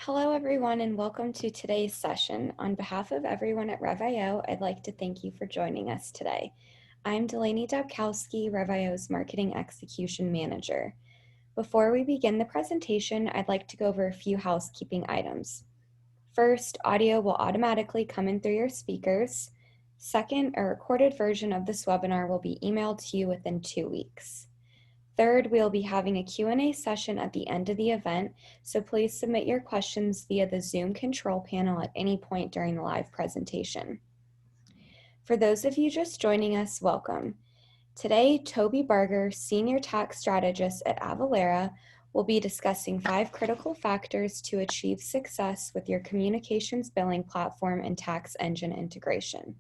Hello, everyone, and welcome to today's session. On behalf of everyone at Rev.io, I'd like to thank you for joining us today. I'm Delaney Dabkowski, Rev.io's Marketing Execution Manager. Before we begin the presentation, I'd like to go over a few housekeeping items. First, audio will automatically come in through your speakers. Second, a recorded version of this webinar will be emailed to you within 2 weeks. Third, we'll be having a Q&A session at the end of the event, so please submit your questions via the Zoom control panel at any point during the live presentation. For those of you just joining us, welcome. Today, Toby Barger, Senior Tax Strategist at Avalara, will be discussing 5 critical factors to achieve success with your communications billing platform and tax engine integration.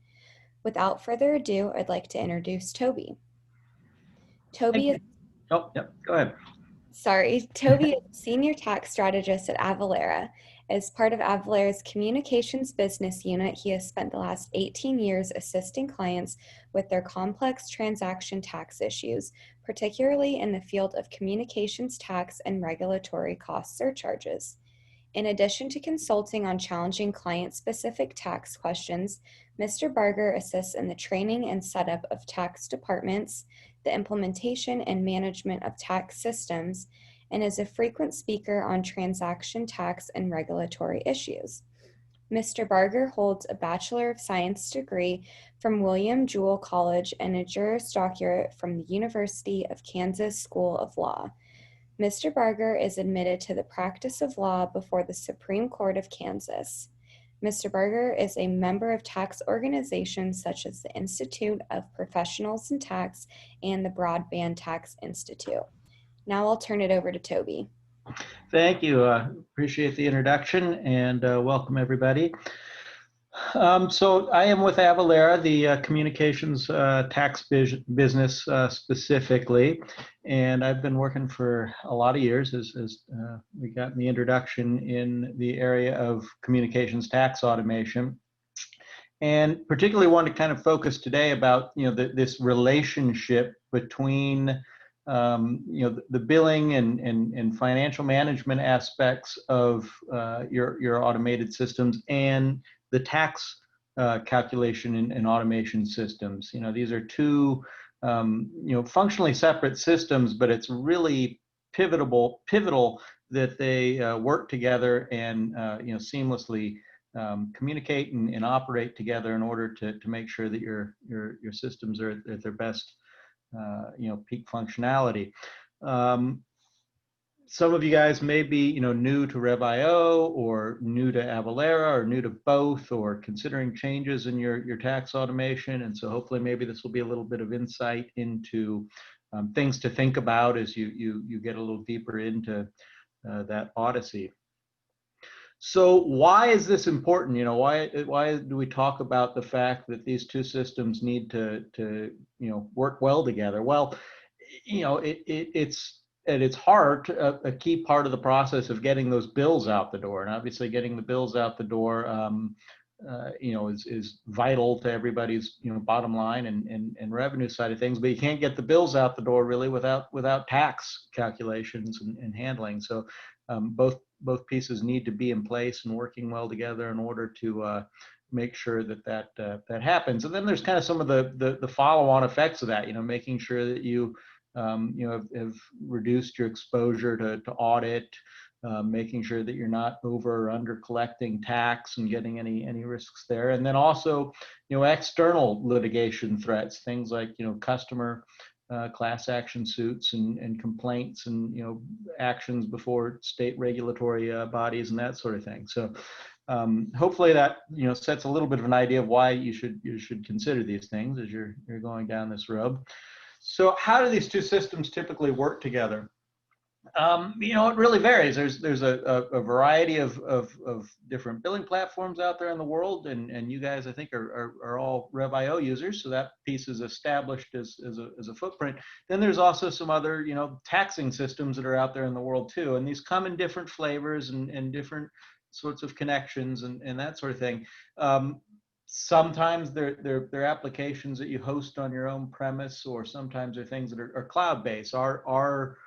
Without further ado, I'd like to introduce Toby. Toby is go ahead. Toby is Senior Tax Strategist at Avalara. As part of Avalara's Communications Business Unit, he has spent the last 18 years assisting clients with their complex transaction tax issues, particularly in the field of communications tax and regulatory cost surcharges. In addition to consulting on challenging client-specific tax questions, Mr. Barger assists in the training and setup of tax departments, the implementation and management of tax systems, and is a frequent speaker on transaction tax and regulatory issues. Mr. Barger holds a Bachelor of Science degree from William Jewell College and a Juris Doctorate from the University of Kansas School of Law. Mr. Barger is admitted to the practice of law before the Supreme Court of Kansas. Mr. Barger is a member of tax organizations such as the Institute of Professionals in Tax and the Broadband Tax Institute. Now I'll turn it over to Toby. Thank you. Appreciate the introduction and welcome everybody. So I am with Avalara, the communications tax business specifically, and I've been working for a lot of years as we got in the introduction in the area of communications tax automation. And particularly want to kind of focus today about this relationship between the billing and financial management aspects of your automated systems and the tax calculation and automation systems. These are two functionally separate systems, but it's really pivotal that they work together and seamlessly communicate and operate together in order to make sure that your systems are at their best peak functionality. Some of you guys may be new to Rev.io or new to Avalara or new to both or considering changes in your tax automation, and so hopefully maybe this will be a little bit of insight into things to think about as you get a little deeper into that odyssey. So why is this important? Why do we talk about the fact that these two systems need to work well together? Well, it's at its heart a key part of the process of getting those bills out the door, and obviously getting the bills out the door is vital to everybody's bottom line and revenue side of things. But you can't get the bills out the door really without tax calculations and handling. So both pieces need to be in place and working well together in order to make sure that happens. And then there's kind of some of the follow-on effects of that. Making sure that you have reduced your exposure to audit, making sure that you're not over or under collecting tax and getting any risks there. And then also, external litigation threats, things like, customer class action suits and complaints and, actions before state regulatory bodies and that sort of thing. So hopefully that, sets a little bit of an idea of why you should consider these things as you're going down this road. So how do these two systems typically work together? It really varies. There's a variety of different billing platforms out there in the world, and you guys, I think, are all Rev.io users, so that piece is established as a footprint. Then there's also some other, taxing systems that are out there in the world too, and these come in different flavors and different sorts of connections and that sort of thing. Sometimes they're applications that you host on your own premise, or sometimes they're things that are cloud-based. Our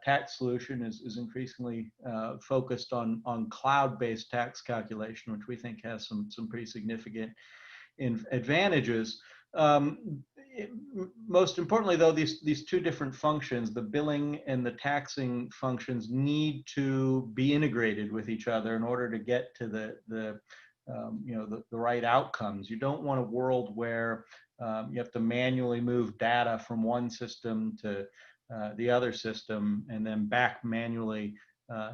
tax solution is increasingly focused on cloud-based tax calculation, which we think has some pretty significant advantages. Most importantly, though, these two different functions, the billing and the taxing functions, need to be integrated with each other in order to get to the right outcomes. You don't want a world where you have to manually move data from one system to the other system and then back manually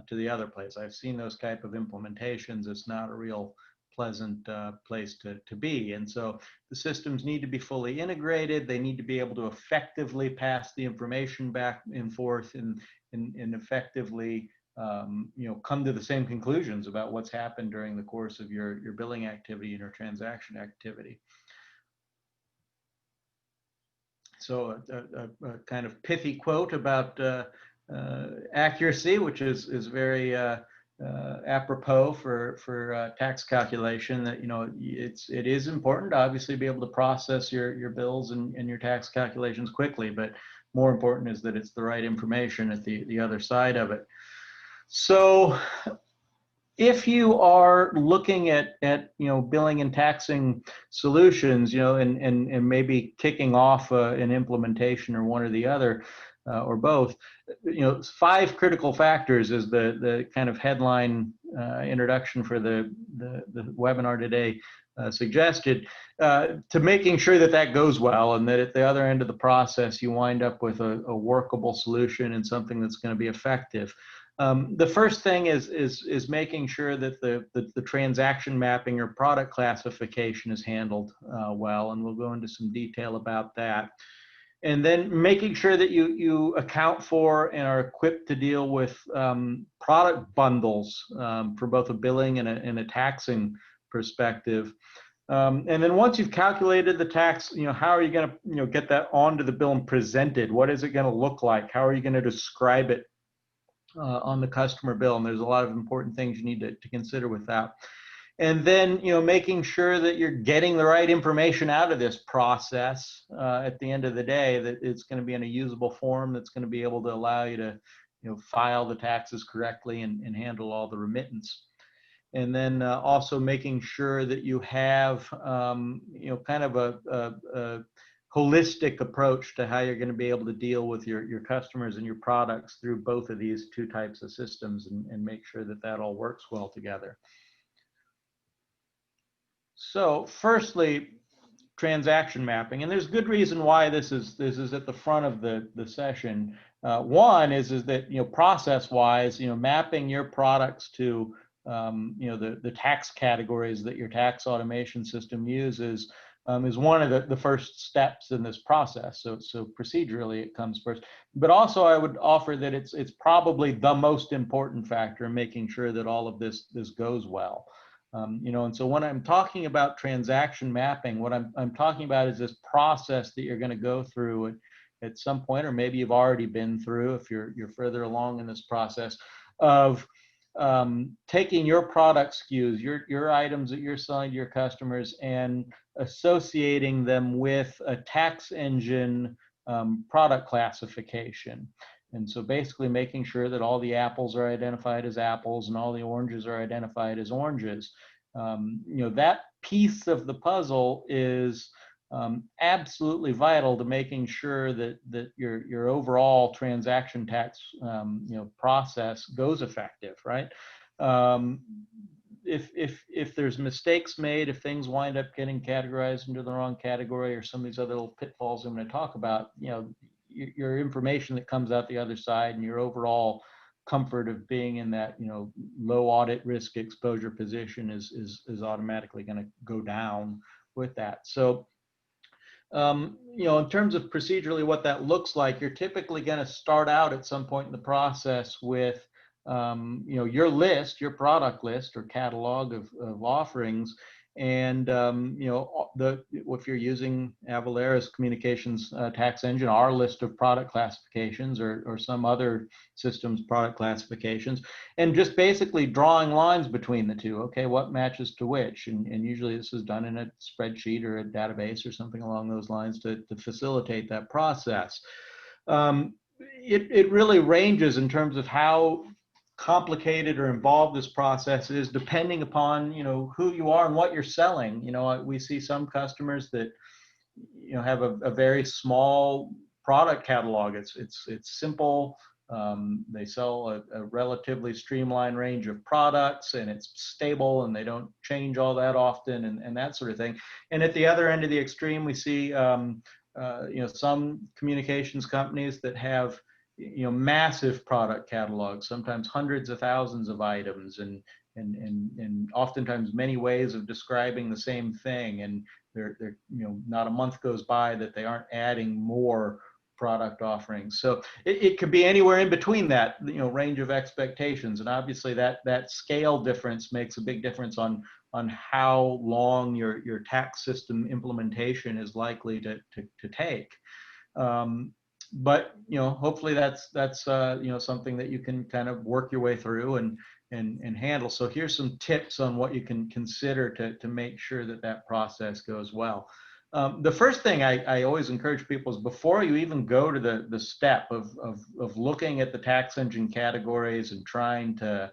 to the other place. I've seen those type of implementations. It's not a real pleasant place to be. And so the systems need to be fully integrated. They need to be able to effectively pass the information back and forth and effectively come to the same conclusions about what's happened during the course of your billing activity and your transaction activity. So a kind of pithy quote about accuracy, which is very apropos for tax calculation, that it is important to obviously be able to process your bills and your tax calculations quickly, but more important is that it's the right information at the other side of it. So if you are looking at billing and taxing solutions, and maybe kicking off an implementation or one or the other, or both, 5 critical factors is the kind of headline introduction for the webinar today suggested, to making sure that goes well, and that at the other end of the process you wind up with a workable solution and something that's going to be effective. The first thing is making sure that the transaction mapping or product classification is handled well, and we'll go into some detail about that. And then making sure that you account for and are equipped to deal with product bundles for both a billing and a taxing perspective. And then once you've calculated the tax, how are you going to get that onto the bill and presented? What is it going to look like? How are you going to describe it on the customer bill? And there's a lot of important things you need to consider with that. And then, making sure that you're getting the right information out of this process at the end of the day, that it's going to be in a usable form that's going to be able to allow you to, file the taxes correctly and handle all the remittance. And then also making sure that you have, kind of a holistic approach to how you're going to be able to deal with your customers and your products through both of these two types of systems, and make sure that all works well together. So firstly, transaction mapping, and there's good reason why this is at the front of the session. One is that process-wise, mapping your products to the tax categories that your tax automation system uses is one of the first steps in this process. So procedurally it comes first, but also I would offer that it's probably the most important factor in making sure that all of this goes well. And so when I'm talking about transaction mapping, what I'm talking about is this process that you're going to go through at some point, or maybe you've already been through if you're further along in this process, of taking your product SKUs, your items that you're selling to your customers, and associating them with a tax engine product classification. And so basically making sure that all the apples are identified as apples and all the oranges are identified as oranges. That piece of the puzzle is absolutely vital to making sure that your overall transaction tax process goes effective, right? If there's mistakes made, if things wind up getting categorized into the wrong category, or some of these other little pitfalls I'm going to talk about, your information that comes out the other side and your overall comfort of being in that low audit risk exposure position is automatically going to go down with that. So in terms of procedurally what that looks like, you're typically going to start out at some point in the process with your list, your product list or catalog of offerings. And if you're using Avalara's communications tax engine, our list of product classifications, or some other system's product classifications, and just basically drawing lines between the two. Okay, what matches to which? And usually this is done in a spreadsheet or a database or something along those lines to facilitate that process. it really ranges in terms of how complicated or involved this process is, depending upon, who you are and what you're selling. We see some customers that have a very small product catalog. It's simple. They sell a relatively streamlined range of products, and it's stable, and they don't change all that often, and that sort of thing. And at the other end of the extreme, we see some communications companies that have massive product catalogs, sometimes hundreds of thousands of items, and oftentimes many ways of describing the same thing. And they're not a month goes by that they aren't adding more product offerings. So it could be anywhere in between that range of expectations. And obviously that scale difference makes a big difference on how long your tax system implementation is likely to take. But hopefully that's something that you can kind of work your way through and handle. So here's some tips on what you can consider to make sure that process goes well. The first thing I always encourage people is, before you even go to the step of looking at the tax engine categories and trying to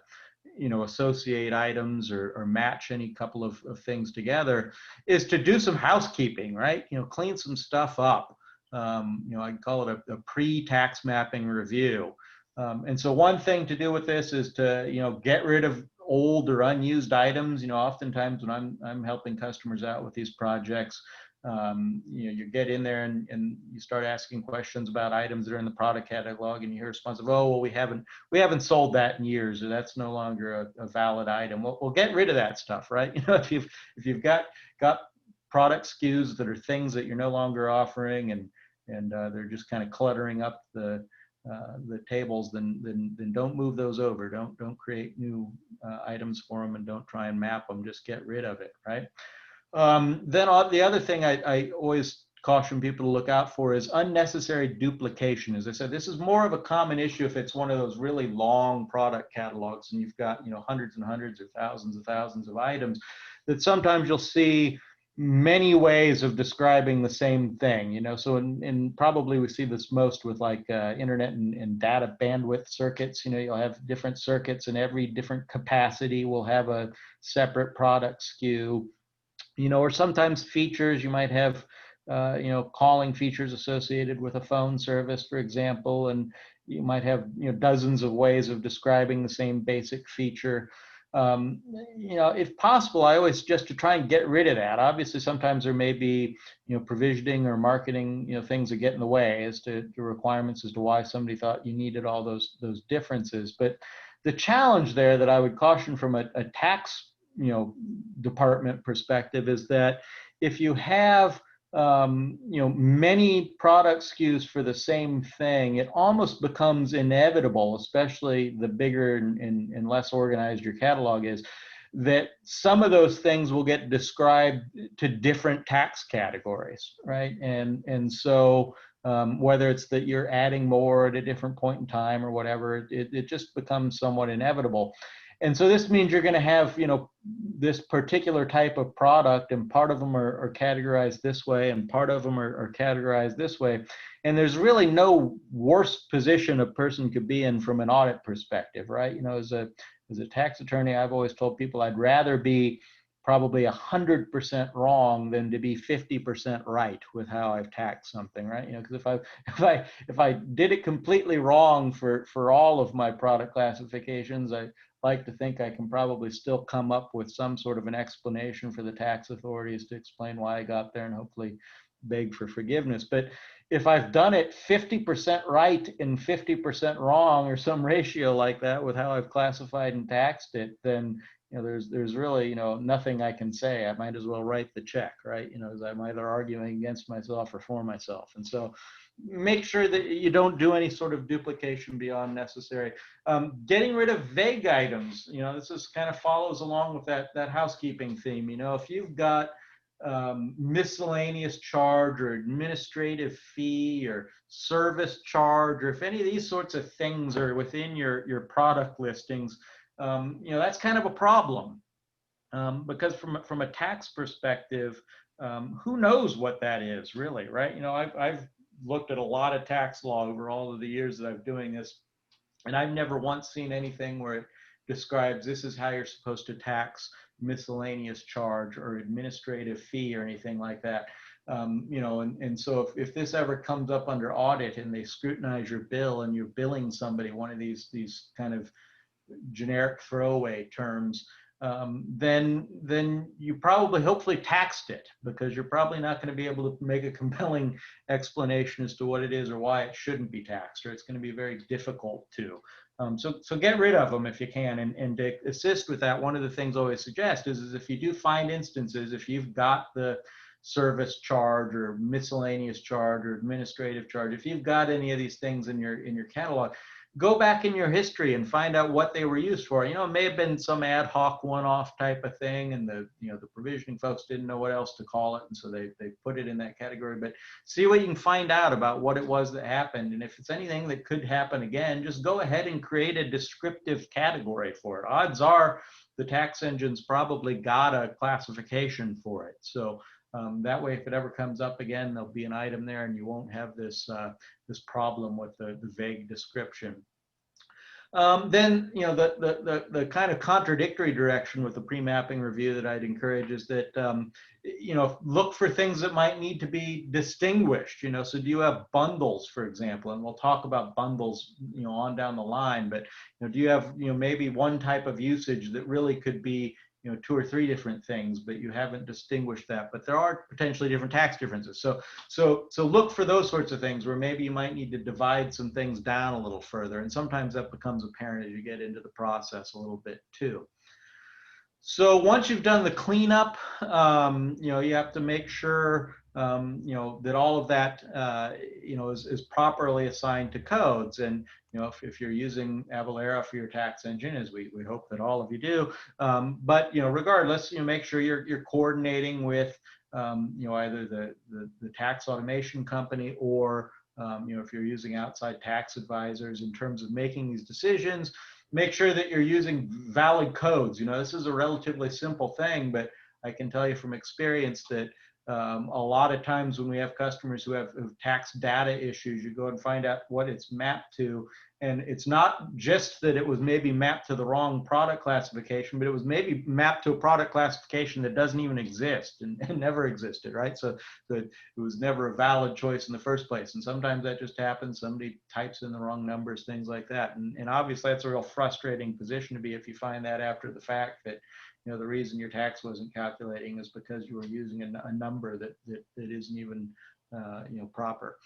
associate items or match any couple of things together, is to do some housekeeping, right? Clean some stuff up. I call it a pre-tax mapping review. And so one thing to do with this is to get rid of old or unused items. Oftentimes when I'm helping customers out with these projects, you get in there and you start asking questions about items that are in the product catalog, and you hear response of, oh, well, we haven't sold that in years, or that's no longer a valid item. We'll get rid of that stuff, right? If you've got product SKUs that are things that you're no longer offering, and they're just kind of cluttering up the tables, then don't move those over. Don't create new items for them, and don't try and map them. Just get rid of it, right? Then the other thing I always caution people to look out for is unnecessary duplication. As I said, this is more of a common issue if it's one of those really long product catalogs and you've got hundreds and hundreds or thousands of items, that sometimes you'll see many ways of describing the same thing. So and probably we see this most with like internet and data bandwidth circuits. You'll have different circuits, and every different capacity will have a separate product SKU. Or sometimes features, you might have, calling features associated with a phone service, for example, and you might have, dozens of ways of describing the same basic feature. If possible, I always just to try and get rid of that. Obviously, sometimes there may be, provisioning or marketing, things that get in the way as to the requirements as to why somebody thought you needed all those differences. But the challenge there that I would caution from a tax department perspective is that if you have many product SKUs for the same thing, it almost becomes inevitable, especially the bigger and less organized your catalog is, that some of those things will get described to different tax categories, right? And so whether it's that you're adding more at a different point in time or whatever, it just becomes somewhat inevitable. And so this means you're going to have, this particular type of product, and part of them are categorized this way, and part of them are categorized this way. And there's really no worse position a person could be in from an audit perspective, right? As a tax attorney, I've always told people I'd rather be probably 100% wrong than to be 50% right with how I've taxed something, right? Because if I did it completely wrong for all of my product classifications, I like to think I can probably still come up with some sort of an explanation for the tax authorities to explain why I got there, and hopefully beg for forgiveness. But if I've done it 50% right and 50% wrong, or some ratio like that with how I've classified and taxed it, then there's really nothing I can say. I might as well write the check, right? As I'm either arguing against myself or for myself. And so make sure that you don't do any sort of duplication beyond necessary. Getting rid of vague items, this is kind of follows along with that housekeeping theme. If you've got miscellaneous charge or administrative fee or service charge, or if any of these sorts of things are within your product listings, that's kind of a problem, because from a tax perspective, who knows what that is really, right? I've looked at a lot of tax law over all of the years that I've doing this, and I've never once seen anything where it describes this is how you're supposed to tax miscellaneous charge or administrative fee or anything like that. And so if this ever comes up under audit and they scrutinize your bill and you're billing somebody one of these kind of generic throwaway terms, then you probably hopefully taxed it, because you're probably not going to be able to make a compelling explanation as to what it is or why it shouldn't be taxed, or it's going to be very difficult to. So get rid of them if you can. And to assist with that, one of the things I always suggest is if you do find instances, if you've got the service charge or miscellaneous charge or administrative charge, if you've got any of these things in your catalog, go back in your history and find out what they were used for. It may have been some ad hoc one-off type of thing, and the provisioning folks didn't know what else to call it, and so they put it in that category. But see what you can find out about what it was that happened, and if it's anything that could happen again, just go ahead and create a descriptive category for it. Odds are the tax engine's probably got a classification for it. So that way, if it ever comes up again, there'll be an item there, and you won't have this problem with the vague description. Then the kind of contradictory direction with the pre-mapping review that I'd encourage is that look for things that might need to be distinguished. So do you have bundles, for example? And we'll talk about bundles on down the line. But do you have maybe one type of usage that really could be two or three different things, but you haven't distinguished that, but there are potentially different tax differences. So look for those sorts of things where maybe you might need to divide some things down a little further. And sometimes that becomes apparent as you get into the process a little bit too. So once you've done the cleanup, you have to make sure that all of that is properly assigned to codes. And if you're using Avalara for your tax engine, as we hope that all of you do, but regardless, make sure you're coordinating with either the tax automation company or if you're using outside tax advisors in terms of making these decisions. Make sure that you're using valid codes. This is a relatively simple thing, but I can tell you from experience that a lot of times when we have customers who have tax data issues, you go and find out what it's mapped to. And it's not just that it was maybe mapped to the wrong product classification, but it was maybe mapped to a product classification that doesn't even exist and never existed, right? So it was never a valid choice in the first place. And sometimes that just happens. Somebody types in the wrong numbers, things like that. And obviously that's a real frustrating position to be if you find that after the fact that the reason your tax wasn't calculating is because you were using a number that isn't even proper.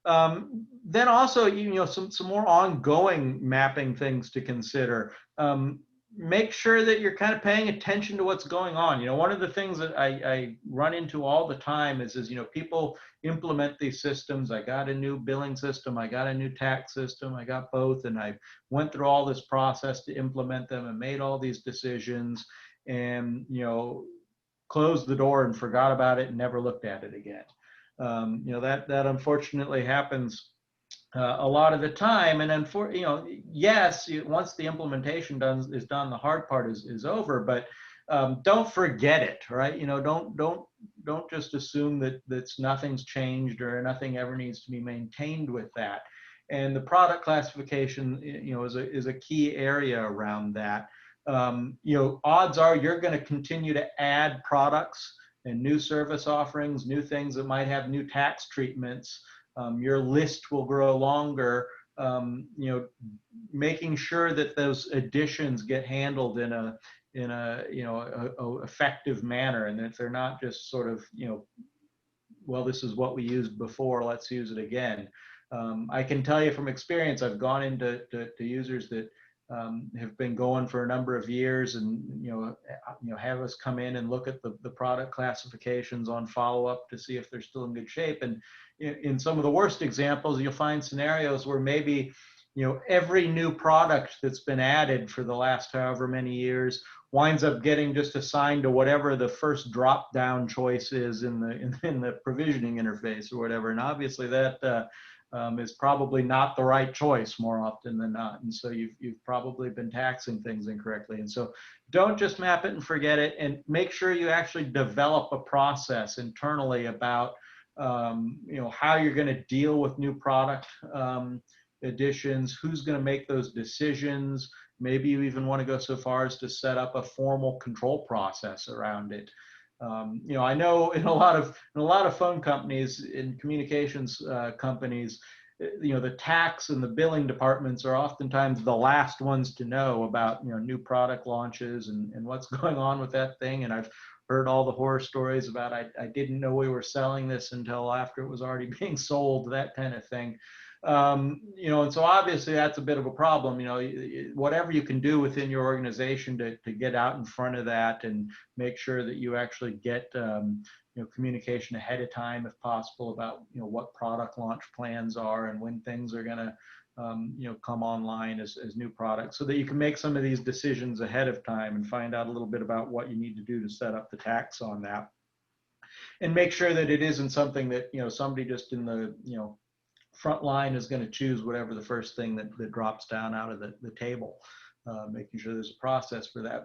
Then also, some more ongoing mapping things to consider. Make sure that you're kind of paying attention to what's going on. One of the things that I run into all the time is people implement these systems. I got a new billing system, I got a new tax system, I got both, and I went through all this process to implement them and made all these decisions, and closed the door and forgot about it and never looked at it again. That unfortunately happens a lot of the time. And then yes, once the implementation is done, the hard part is over. But don't forget it, right? Don't just assume that nothing's changed or nothing ever needs to be maintained with that. And the product classification, is a key area around that. Odds are you're going to continue to add products and new service offerings, new things that might have new tax treatments. Your list will grow longer. Making sure that those additions get handled in a effective manner, and that they're not just sort of well, this is what we used before, let's use it again. I can tell you from experience, I've gone into users that have been going for a number of years, and have us come in and look at the product classifications on follow-up to see if they're still in good shape. And in some of the worst examples, you'll find scenarios where maybe every new product that's been added for the last however many years winds up getting just assigned to whatever the first drop down choice is in the provisioning interface or whatever. And obviously that is probably not the right choice more often than not. And so you've probably been taxing things incorrectly. And so don't just map it and forget it, and make sure you actually develop a process internally about how you're going to deal with new product additions, who's going to make those decisions. Maybe you even want to go so far as to set up a formal control process around it. I know in a lot of phone companies, in communications companies, the tax and the billing departments are oftentimes the last ones to know about new product launches and what's going on with that thing. And I've heard all the horror stories about I didn't know we were selling this until after it was already being sold, that kind of thing. And so obviously that's a bit of a problem. Whatever you can do within your organization to get out in front of that and make sure that you actually get communication ahead of time, if possible, about what product launch plans are and when things are going to come online as new products, so that you can make some of these decisions ahead of time and find out a little bit about what you need to do to set up the tax on that, and make sure that it isn't something that somebody just in the front line is going to choose whatever the first thing that drops down out of the table, making sure there's a process for that.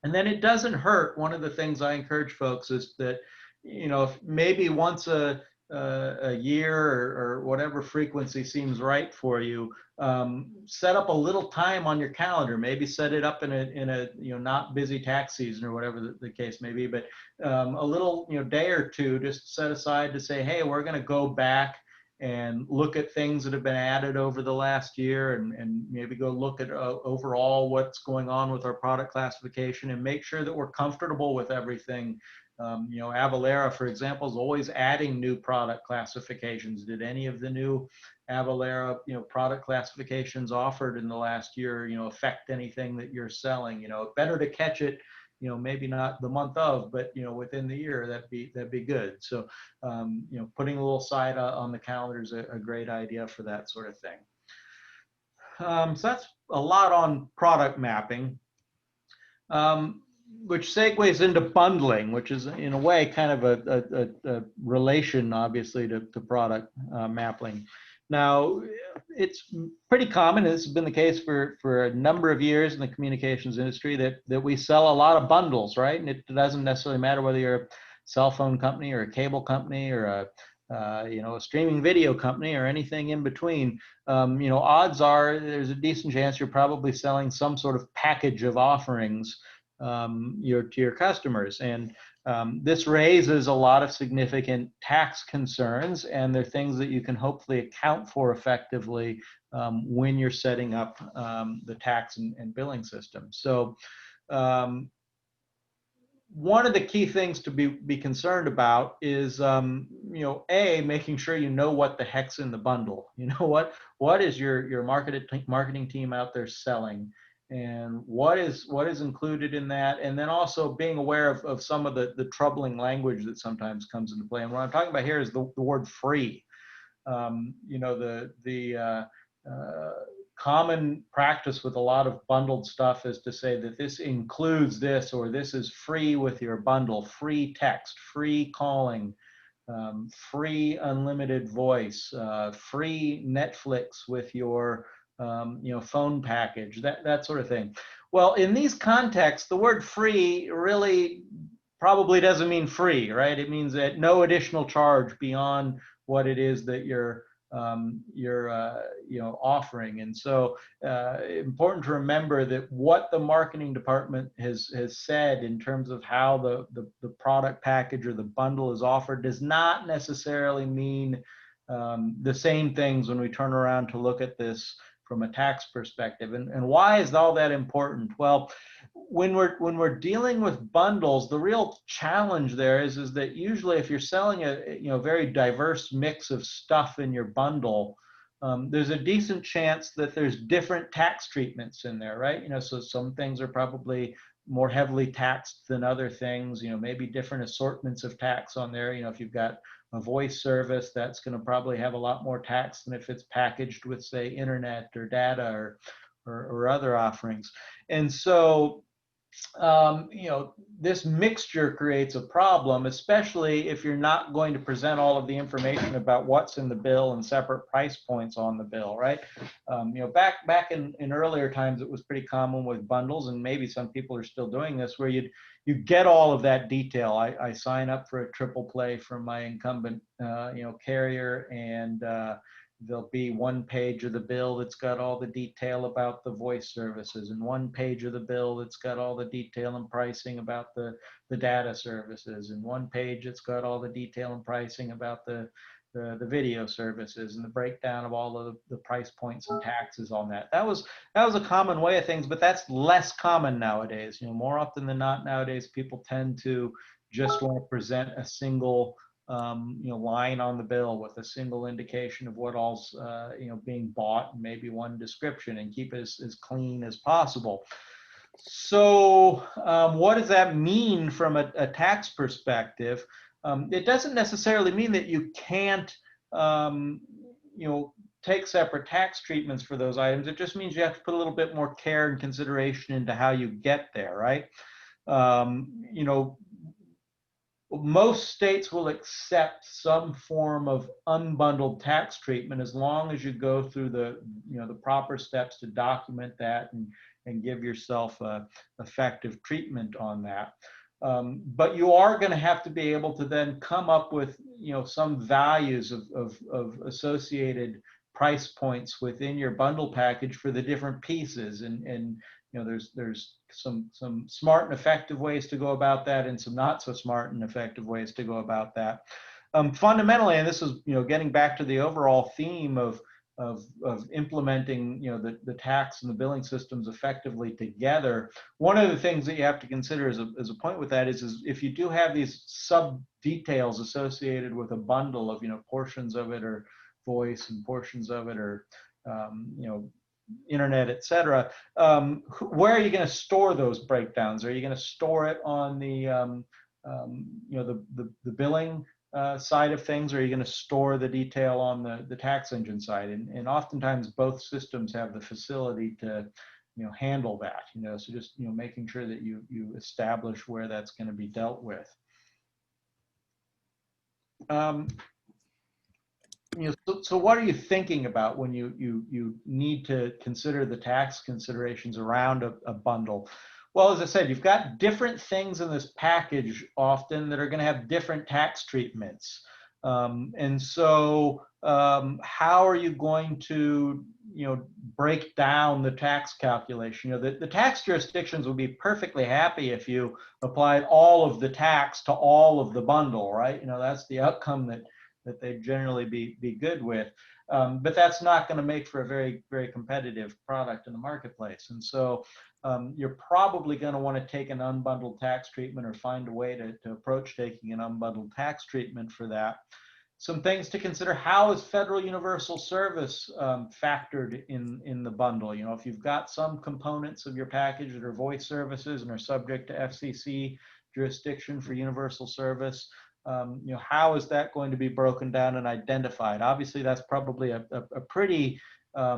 And then it doesn't hurt. One of the things I encourage folks is that, maybe once a year or whatever frequency seems right for you, set up a little time on your calendar. Maybe set it up in a not busy tax season or whatever the case may be, but a little day or two just set aside to say, hey, we're going to go back and look at things that have been added over the last year, and maybe go look at overall what's going on with our product classification, and make sure that we're comfortable with everything. Avalara, for example, is always adding new product classifications. Did any of the new Avalara, product classifications offered in the last year, affect anything that you're selling? Better to catch it, maybe not the month of, but within the year. That'd be good. So putting a little side on the calendar is a great idea for that sort of thing. So that's a lot on product mapping, which segues into bundling, which is in a way kind of a relation, obviously, to product mapping. Now, it's pretty common, this has been the case for a number of years in the communications industry, that we sell a lot of bundles, right? And it doesn't necessarily matter whether you're a cell phone company or a cable company or a streaming video company or anything in between. Odds are there's a decent chance you're probably selling some sort of package of offerings to your customers. And this raises a lot of significant tax concerns, and they're things that you can hopefully account for effectively when you're setting up the tax and billing system. So one of the key things to be concerned about is, making sure you know what the heck's in the bundle. What is your marketing team out there selling, and what is included in that, and then also being aware of some of the troubling language that sometimes comes into play. And what I'm talking about here is the word free. Common practice with a lot of bundled stuff is to say that this includes this, or this is free with your bundle: free text, free calling, free unlimited voice, free Netflix with your phone package, that sort of thing. Well, in these contexts, the word free really probably doesn't mean free, right? It means at no additional charge beyond what it is that you're offering. And so important to remember that what the marketing department has said in terms of how the product package or the bundle is offered does not necessarily mean the same things when we turn around to look at this from a tax perspective. And why is all that important? Well, when we're dealing with bundles, the real challenge there is that usually if you're selling a very diverse mix of stuff in your bundle, there's a decent chance that there's different tax treatments in there, right? So some things are probably more heavily taxed than other things. Maybe different assortments of tax on there. If you've got a voice service, that's going to probably have a lot more tax than if it's packaged with, say, internet or data or other offerings. And so this mixture creates a problem, especially if you're not going to present all of the information about what's in the bill and separate price points on the bill, right? Back in earlier times, it was pretty common with bundles, and maybe some people are still doing this, where you get all of that detail. I sign up for a triple play from my incumbent carrier, and there'll be one page of the bill that's got all the detail about the voice services, and one page of the bill that's got all the detail and pricing about the data services, and one page that's got all the detail and pricing about the video services, and the breakdown of all of the price points and taxes on that. That was a common way of things, but that's less common nowadays. More often than not nowadays, people tend to just want to present a single line on the bill with a single indication of what all's being bought, and maybe one description, and keep it as clean as possible. So what does that mean from a tax perspective? It doesn't necessarily mean that you can't take separate tax treatments for those items. It just means you have to put a little bit more care and consideration into how you get there, right? Most states will accept some form of unbundled tax treatment as long as you go through the proper steps to document that and give yourself effective treatment on that. But you are going to have to be able to then come up with some values of associated price points within your bundle package for the different pieces, and there's some smart and effective ways to go about that, and some not so smart and effective ways to go about that. Fundamentally, and this is getting back to the overall theme of implementing the tax and the billing systems effectively together. One of the things that you have to consider as a point with that is if you do have these sub details associated with a bundle of portions of it are voice and portions of it are internet, et cetera. Where are you going to store those breakdowns? Are you going to store it on the billing side of things, or are you going to store the detail on the tax engine side? And oftentimes both systems have the facility to handle that. So just making sure that you establish where that's going to be dealt with. So what are you thinking about when you need to consider the tax considerations around a bundle? Well, as I said, you've got different things in this package often that are going to have different tax treatments. And so how are you going to break down the tax calculation? The tax jurisdictions will be perfectly happy if you applied all of the tax to all of the bundle, right? That's the outcome that they generally be good with. But that's not going to make for a very, very competitive product in the marketplace. And so you're probably going to want to take an unbundled tax treatment, or find a way to approach taking an unbundled tax treatment for that. Some things to consider: how is federal universal service factored in the bundle? If you've got some components of your package that are voice services and are subject to FCC jurisdiction for universal service, how is that going to be broken down and identified? Obviously, that's probably a pretty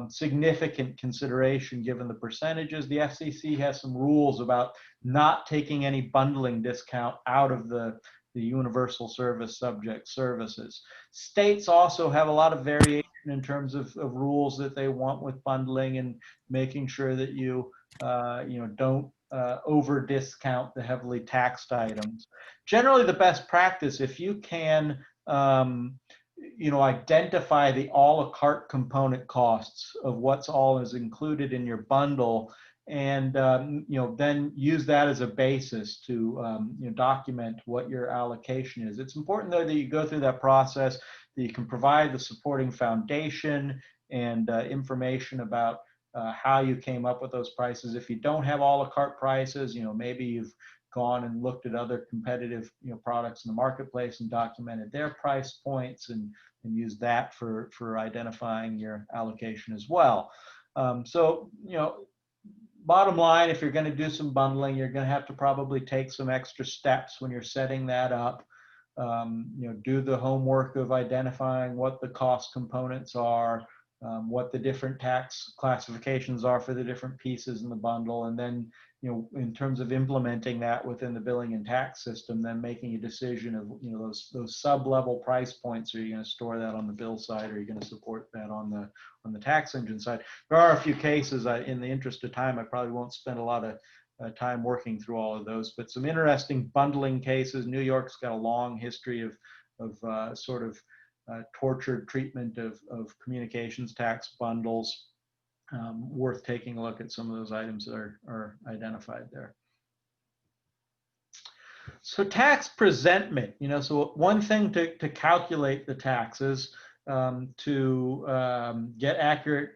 significant consideration given the percentages. The FCC has some rules about not taking any bundling discount out of the universal service subject services. States also have a lot of variation in terms of rules that they want with bundling, and making sure that you don't over discount the heavily taxed items. Generally, the best practice, if you can identify the a la carte component costs of what's all is included in your bundle, and then use that as a basis to document what your allocation is. It's important, though, that you go through that process, that you can provide the supporting foundation and information about how you came up with those prices. If you don't have a la carte prices, maybe you've gone and looked at other competitive products in the marketplace and documented their price points, and used that for identifying your allocation as well. So bottom line, if you're going to do some bundling, you're going to have to probably take some extra steps when you're setting that up. Do the homework of identifying what the cost components are, what the different tax classifications are for the different pieces in the bundle, and then in terms of implementing that within the billing and tax system, then making a decision of, those sub-level price points. Are you going to store that on the bill side, or are you going to support that on the tax engine side? There are a few cases. In the interest of time, I probably won't spend a lot of time working through all of those, but some interesting bundling cases. New York's got a long history of sort of tortured treatment of communications tax bundles. Worth taking a look at some of those items that are identified there. So tax presentment, so one thing to calculate the taxes, to get accurate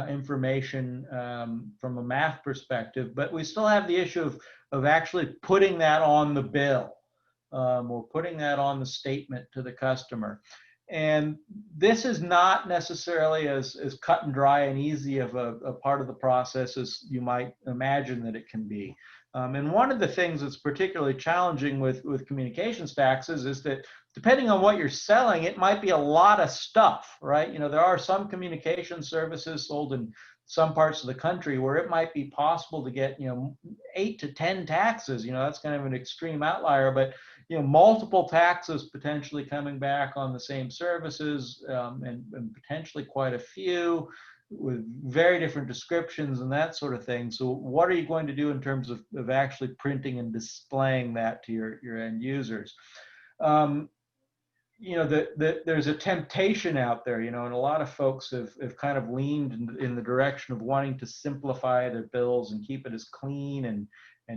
information from a math perspective, but we still have the issue of actually putting that on the bill, or putting that on the statement to the customer. And this is not necessarily as cut and dry and easy of a part of the process as you might imagine that it can be. And one of the things that's particularly challenging with communications taxes is that depending on what you're selling, it might be a lot of stuff, right? There are some communication services sold in some parts of the country where it might be possible to get, 8 to 10 taxes. That's kind of an extreme outlier, but multiple taxes potentially coming back on the same services, and potentially quite a few with very different descriptions and that sort of thing. So what are you going to do in terms of actually printing and displaying that to your end users? There's a temptation out there, and a lot of folks have kind of leaned in the direction of wanting to simplify their bills and keep it as clean and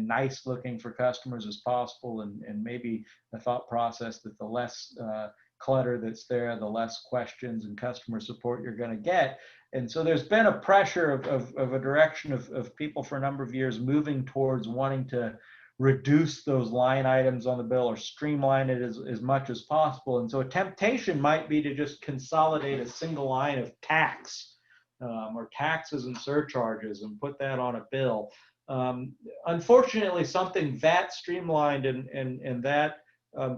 nice looking for customers as possible, and maybe the thought process that the less clutter that's there, the less questions and customer support you're going to get. And so there's been a pressure of a direction of people for a number of years moving towards wanting to reduce those line items on the bill or streamline it as much as possible. And so a temptation might be to just consolidate a single line of tax, or taxes and surcharges, and put that on a bill. Unfortunately, something that streamlined and that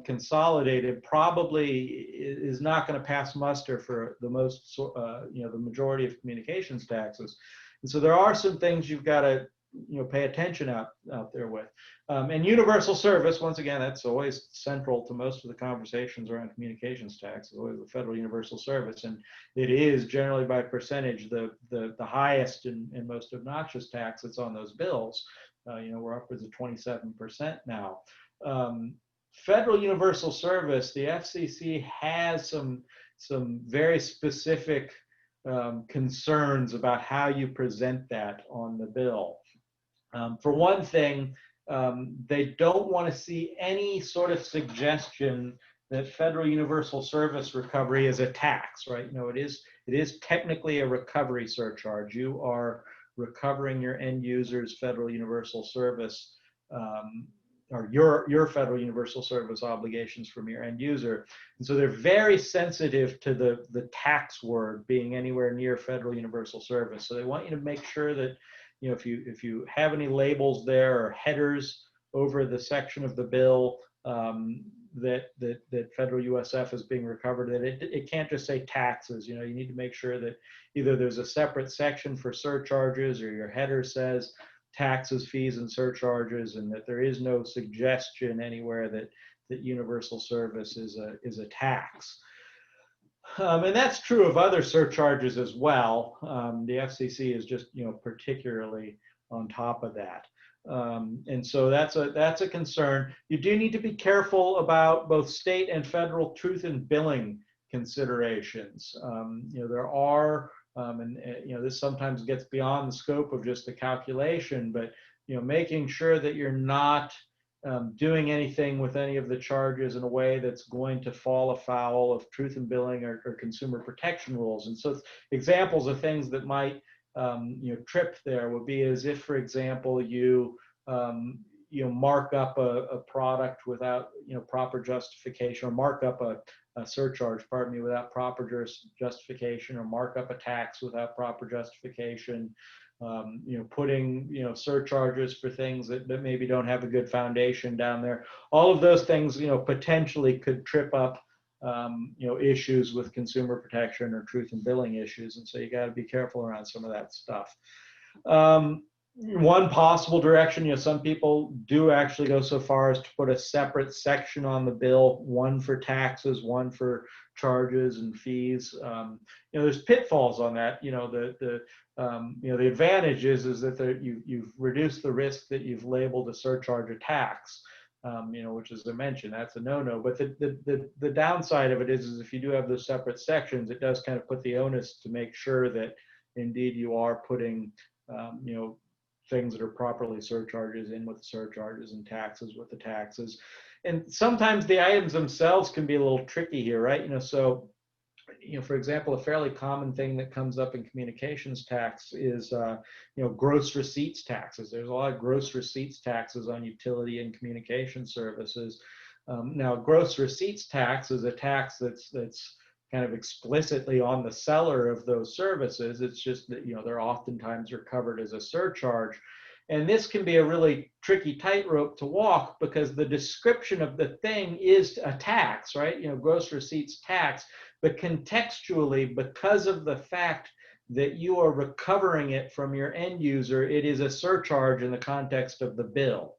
consolidated probably is not going to pass muster for the the majority of communications taxes. And so there are some things you've got to pay attention out there with. And universal service, once again, that's always central to most of the conversations around communications tax, always the federal universal service. And it is generally by percentage the highest and most obnoxious tax that's on those bills. We're upwards of 27% now. Federal universal service, the FCC has some very specific concerns about how you present that on the bill. For one thing, they don't want to see any sort of suggestion that federal universal service recovery is a tax, right? It is technically a recovery surcharge. You are recovering your end users' federal universal service, or your federal universal service obligations from your end user. And so they're very sensitive to the tax word being anywhere near federal universal service. So they want you to make sure that if you have any labels there or headers over the section of the bill that federal USF is being recovered, that it can't just say taxes. You need to make sure that either there's a separate section for surcharges, or your header says taxes, fees, and surcharges, and that there is no suggestion anywhere that universal service is a tax. And that's true of other surcharges as well. The FCC is just particularly on top of that. And so that's a concern. You do need to be careful about both state and federal truth in billing considerations. There are, this sometimes gets beyond the scope of just the calculation, but making sure that you're not doing anything with any of the charges in a way that's going to fall afoul of truth in billing or consumer protection rules. And so examples of things that might trip there would be as if, for example, you mark up a product without proper justification, or mark up a surcharge, without proper justification, or mark up a tax without proper justification. Putting surcharges for things that maybe don't have a good foundation down there. All of those things potentially could trip up issues with consumer protection or truth in billing issues, and so you got to be careful around some of that stuff. One possible direction, some people do actually go so far as to put a separate section on the bill, one for taxes, one for charges and fees. There's pitfalls on that. The advantage is that you've reduced the risk that you've labeled a surcharge a tax. Which, as I mentioned, that's a no-no. But the downside of it is if you do have those separate sections, it does kind of put the onus to make sure that indeed you are putting things that are properly surcharges in with the surcharges and taxes with the taxes. And sometimes the items themselves can be a little tricky here, right? For example, a fairly common thing that comes up in communications tax is, gross receipts taxes. There's a lot of gross receipts taxes on utility and communication services. Now, gross receipts tax is a tax that's kind of explicitly on the seller of those services. It's just that, they're oftentimes recovered as a surcharge. And this can be a really tricky tightrope to walk because the description of the thing is a tax, right? Gross receipts tax, but contextually, because of the fact that you are recovering it from your end user, it is a surcharge in the context of the bill,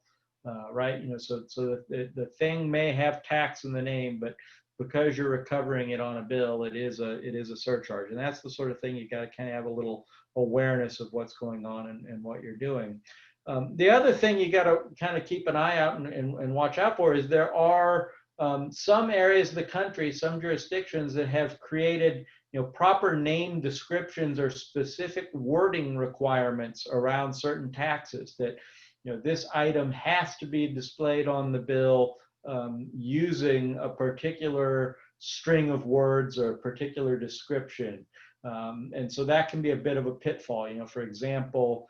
right? So the thing may have tax in the name, but because you're recovering it on a bill, it is a surcharge. And that's the sort of thing you got to kind of have a little awareness of what's going on and what you're doing. The other thing you got to kind of keep an eye out and watch out for is there are some areas of the country, some jurisdictions that have created proper name descriptions or specific wording requirements around certain taxes that this item has to be displayed on the bill using a particular string of words or a particular description. And so that can be a bit of a pitfall. For example,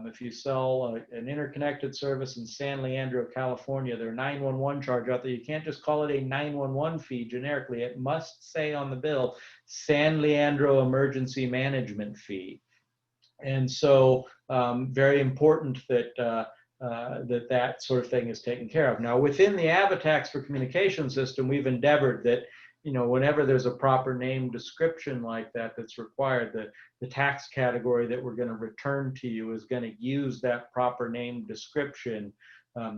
if you sell an interconnected service in San Leandro, California, their 911 charge out there, you can't just call it a 911 fee generically. It must say on the bill, San Leandro Emergency Management Fee. And so very important that that sort of thing is taken care of. Now, within the AvaTax for communication system, we've endeavored that whenever there's a proper name description like that that's required, the tax category that we're going to return to you is going to use that proper name description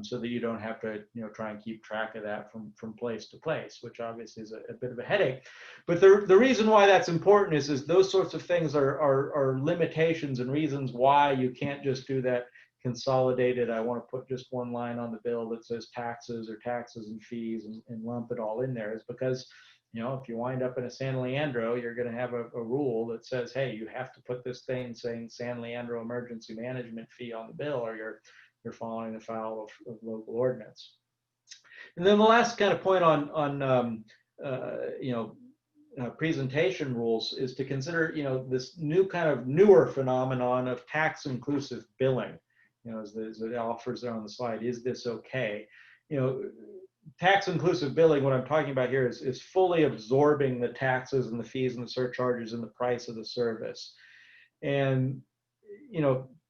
so that you don't have to try and keep track of that from place to place, which obviously is a bit of a headache. But the reason why that's important is those sorts of things are limitations and reasons why you can't just do that consolidated. I want to put just one line on the bill that says taxes or taxes and fees and lump it all in there, is because if you wind up in a San Leandro, you're going to have a rule that says, hey, you have to put this thing saying San Leandro Emergency Management Fee on the bill, or you're following the foul of local ordinance. And then the last kind of point on presentation rules is to consider this new kind of newer phenomenon of tax inclusive billing. As it offers there on the slide, is this okay? Tax inclusive billing, what I'm talking about here is fully absorbing the taxes and the fees and the surcharges in the price of the service. And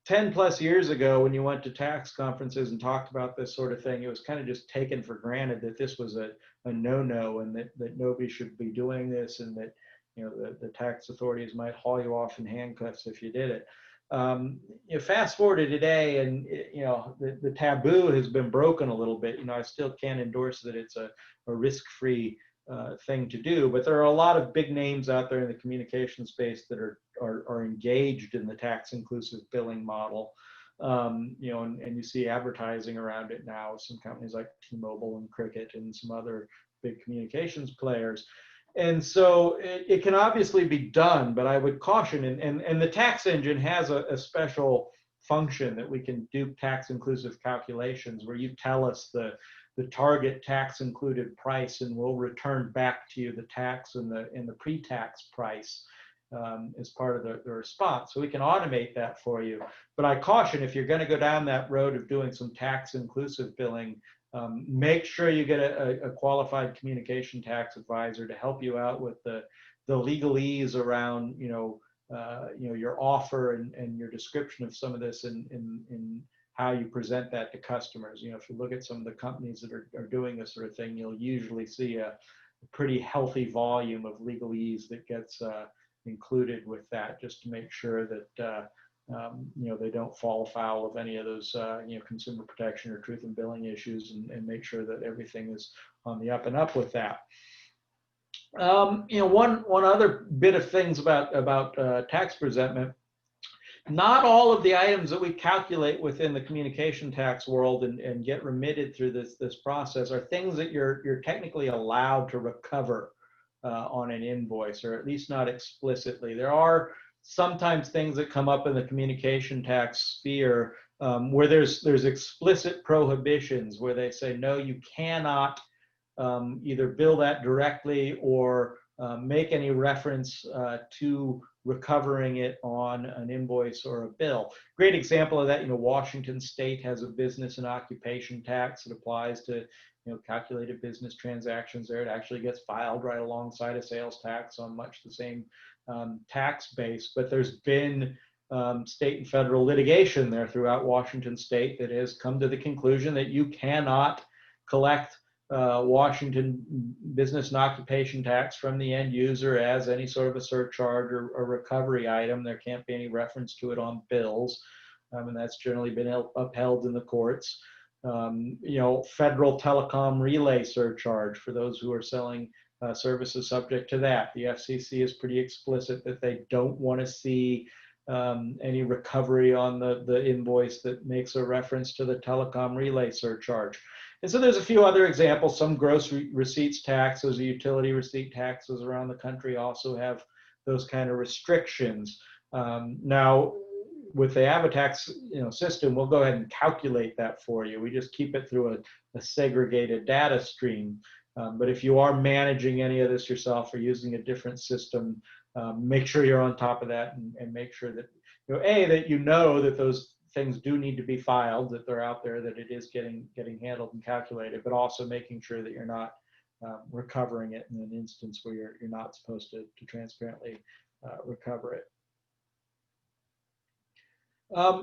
10 plus years ago, when you went to tax conferences and talked about this sort of thing, it was kind of just taken for granted that this was a no-no and that nobody should be doing this, and that the tax authorities might haul you off in handcuffs if you did it. Fast forward to today, and the taboo has been broken a little bit. I still can't endorse that it's a risk-free thing to do, but there are a lot of big names out there in the communication space that are engaged in the tax inclusive billing model. And you see advertising around it now, some companies like T-Mobile and Cricket and some other big communications players. And so it can obviously be done, but I would caution, and the tax engine has a special function that we can do tax inclusive calculations where you tell us the target tax included price, and we'll return back to you the tax and the pre-tax price as part of the response. So we can automate that for you. But I caution, if you're going to go down that road of doing some tax inclusive billing, make sure you get a qualified communication tax advisor to help you out with the legalese around your offer and your description of some of this in how you present that to customers. If you look at some of the companies that are doing this sort of thing, you'll usually see a pretty healthy volume of legalese that gets included with that, just to make sure that they don't fall afoul of any of those, consumer protection or truth in billing issues, and make sure that everything is on the up and up with that. One other bit of things about tax presentment. Not all of the items that we calculate within the communication tax world and get remitted through this process are things that you're technically allowed to recover on an invoice, or at least not explicitly. There are sometimes things that come up in the communication tax sphere where there's explicit prohibitions where they say, no, you cannot either bill that directly or make any reference to recovering it on an invoice or a bill. Great example of that, Washington State has a business and occupation tax that applies to calculated business transactions there. It actually gets filed right alongside a sales tax on much the same tax base, but there's been state and federal litigation there throughout Washington State that has come to the conclusion that you cannot collect Washington business and occupation tax from the end user as any sort of a surcharge or a recovery item. There can't be any reference to it on bills, and that's generally been upheld in the courts. Federal telecom relay surcharge for those who are selling services subject to that. The FCC is pretty explicit that they don't want to see any recovery on the invoice that makes a reference to the telecom relay surcharge. And so there's a few other examples. Some gross receipts taxes, utility receipt taxes around the country also have those kind of restrictions. Now, with the AvaTax system, we'll go ahead and calculate that for you. We just keep it through a segregated data stream. But if you are managing any of this yourself or using a different system, make sure you're on top of that and make sure that, that those things do need to be filed, that they're out there, that it is getting handled and calculated, but also making sure that you're not recovering it in an instance where you're not supposed to transparently recover it.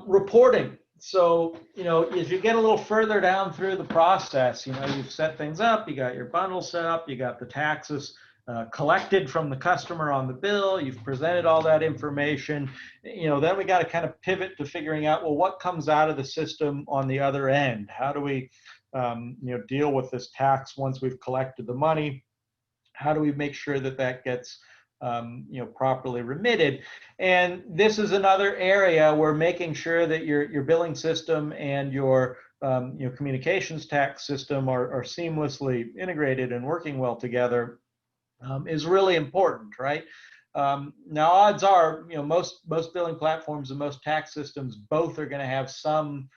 Reporting. So, as you get a little further down through the process, you've set things up, you got your bundle set up, you got the taxes collected from the customer on the bill, you've presented all that information, then we got to kind of pivot to figuring out, well, what comes out of the system on the other end? How do we, deal with this tax once we've collected the money? How do we make sure that that gets properly remitted? And this is another area where making sure that your billing system and your communications tax system are seamlessly integrated and working well together is really important, right? Now, odds are, most billing platforms and most tax systems both are going to have some,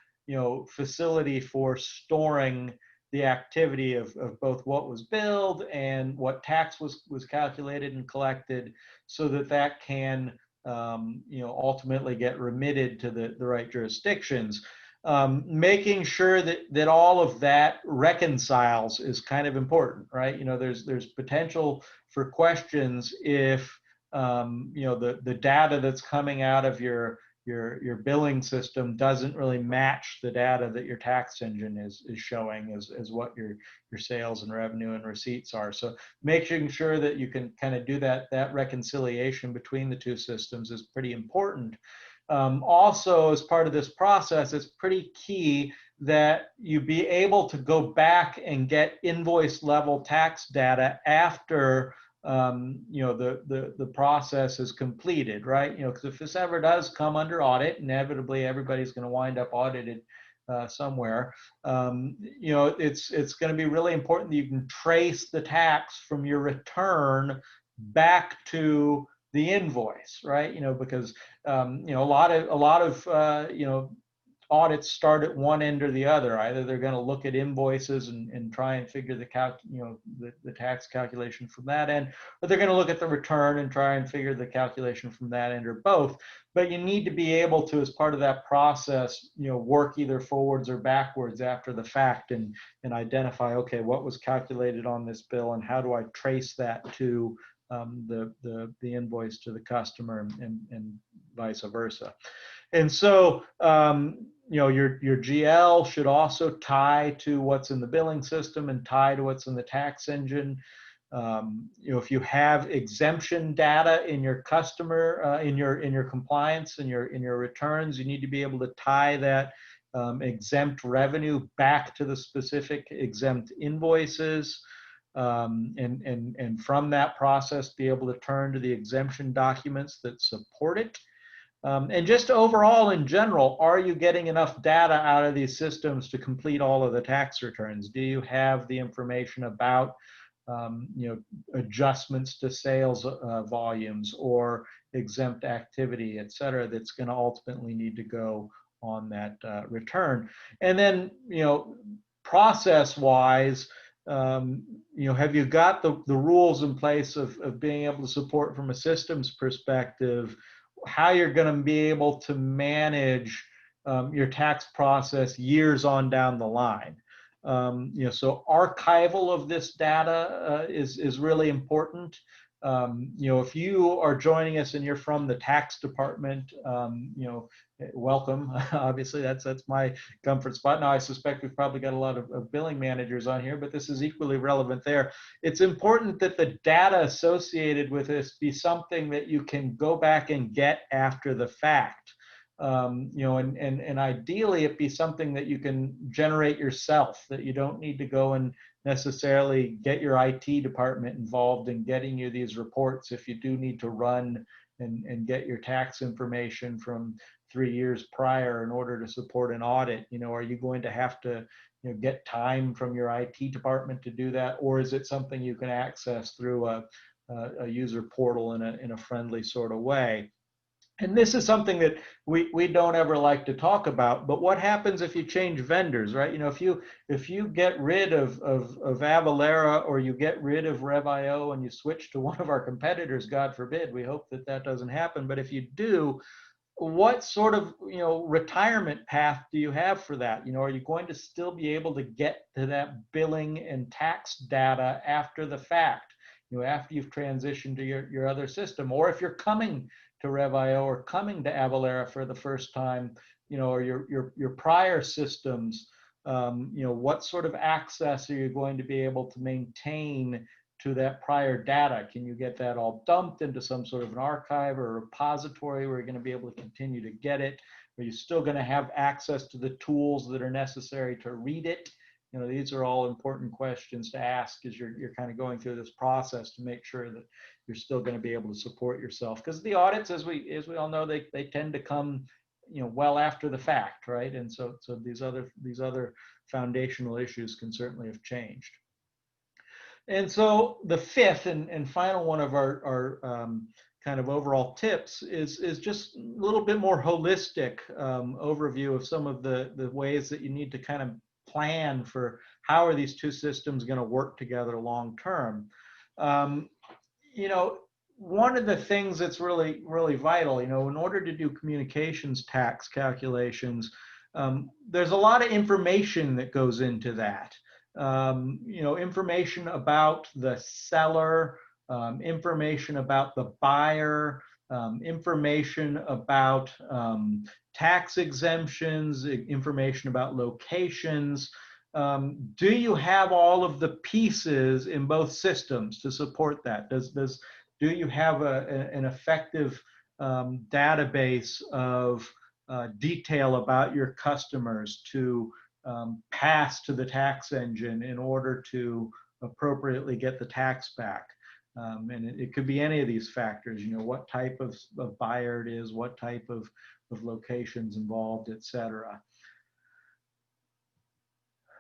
facility for storing the activity of both what was billed and what tax was calculated and collected, so that can, ultimately get remitted to the right jurisdictions. Making sure that all of that reconciles is kind of important, right? There's potential for questions if the data that's coming out of your billing system doesn't really match the data that your tax engine is showing as what your sales and revenue and receipts are. So making sure that you can kind of do that reconciliation between the two systems is pretty important. Also, as part of this process, it's pretty key that you be able to go back and get invoice level tax data after the process is completed, right? Because if this ever does come under audit, inevitably everybody's going to wind up audited somewhere. It's going to be really important that you can trace the tax from your return back to the invoice, right? Because a lot of audits start at one end or the other. Either they're going to look at invoices and try and figure the tax calculation from that end, or they're going to look at the return and try and figure the calculation from that end, or both. But you need to be able to, as part of that process, work either forwards or backwards after the fact and identify, okay, what was calculated on this bill and how do I trace that to the invoice to the customer and vice versa. And so, your GL should also tie to what's in the billing system and tie to what's in the tax engine. If you have exemption data in your customer, in your compliance, in your returns, you need to be able to tie that exempt revenue back to the specific exempt invoices, and from that process be able to turn to the exemption documents that support it. And just overall, in general, are you getting enough data out of these systems to complete all of the tax returns? Do you have the information about adjustments to sales volumes or exempt activity, et cetera, that's going to ultimately need to go on that return? And then, process-wise, have you got the rules in place of being able to support from a systems perspective how you're going to be able to manage your tax process years on down the line? So archival of this data is really important. If you are joining us and you're from the tax department, welcome. Obviously, that's my comfort spot. Now, I suspect we've probably got a lot of billing managers on here, but this is equally relevant there. It's important that the data associated with this be something that you can go back and get after the fact. And ideally it be something that you can generate yourself, that you don't need to go and necessarily get your IT department involved in getting you these reports if you do need to run and get your tax information from 3 years prior in order to support an audit. Are you going to have to get time from your IT department to do that, or is it something you can access through a user portal in a friendly sort of way? And this is something that we don't ever like to talk about, but what happens if you change vendors, right? If you get rid of Avalara, or you get rid of Rev.io and you switch to one of our competitors, God forbid, we hope that doesn't happen. But if you do, what sort of retirement path do you have for that? Are you going to still be able to get to that billing and tax data after the fact, after you've transitioned to your other system? Or if you're coming to Rev.io or coming to Avalara for the first time, or your prior systems, what sort of access are you going to be able to maintain to that prior data? Can you get that all dumped into some sort of an archive or a repository where you're going to be able to continue to get it? Are you still going to have access to the tools that are necessary to read it? These are all important questions to ask as you're kind of going through this process to make sure that you're still going to be able to support yourself. Because the audits, as we all know, they tend to come well after the fact, right? And so these other foundational issues can certainly have changed. And so the fifth and final one of our kind of overall tips is just a little bit more holistic overview of some of the ways that you need to kind of plan for how are these two systems going to work together long term. One of the things that's really, really vital, in order to do communications tax calculations, there's a lot of information that goes into that. Information about the seller, information about the buyer, information about tax exemptions, information about locations. Do you have all of the pieces in both systems to support that? Do you have an effective database of detail about your customers to pass to the tax engine in order to appropriately get the tax back? And it could be any of these factors, what type of buyer it is, what type of locations involved, et cetera.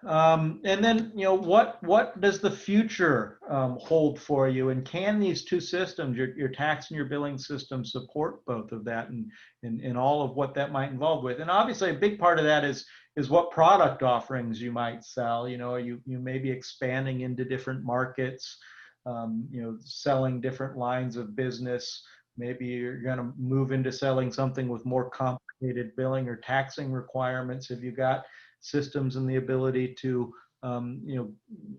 And then, what does the future hold for you? And can these two systems, your tax and your billing system, support both of that and all of what that might involve with? And obviously, a big part of that is what product offerings you might sell. You may be expanding into different markets, selling different lines of business. Maybe you're going to move into selling something with more complicated billing or taxing requirements. Have you got systems and the ability to